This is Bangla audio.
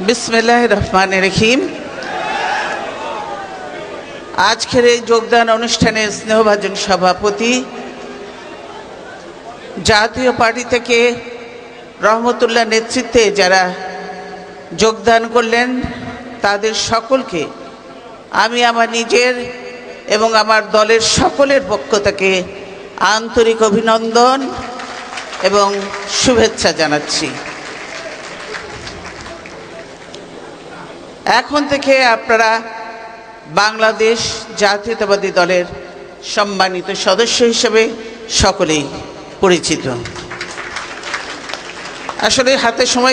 বিসমিল্লাহির রহমানির রহিম। আজকের এই যোগদান অনুষ্ঠানে স্নেহভাজন সভাপতি, জাতীয় পার্টি থেকে রহমতুল্লাহ নেতৃত্বে যারা যোগদান করলেন তাদের সকলকে আমি আমার নিজের এবং আমার দলের সকলের পক্ষ থেকে আন্তরিক অভিনন্দন এবং শুভেচ্ছা জানাচ্ছি। এখন থেকে আপনারা বাংলাদেশ জাতীয়তাবাদী দলের সম্মানিত সদস্য হিসেবে সকলেই পরিচিত। আসলে হাতে সময়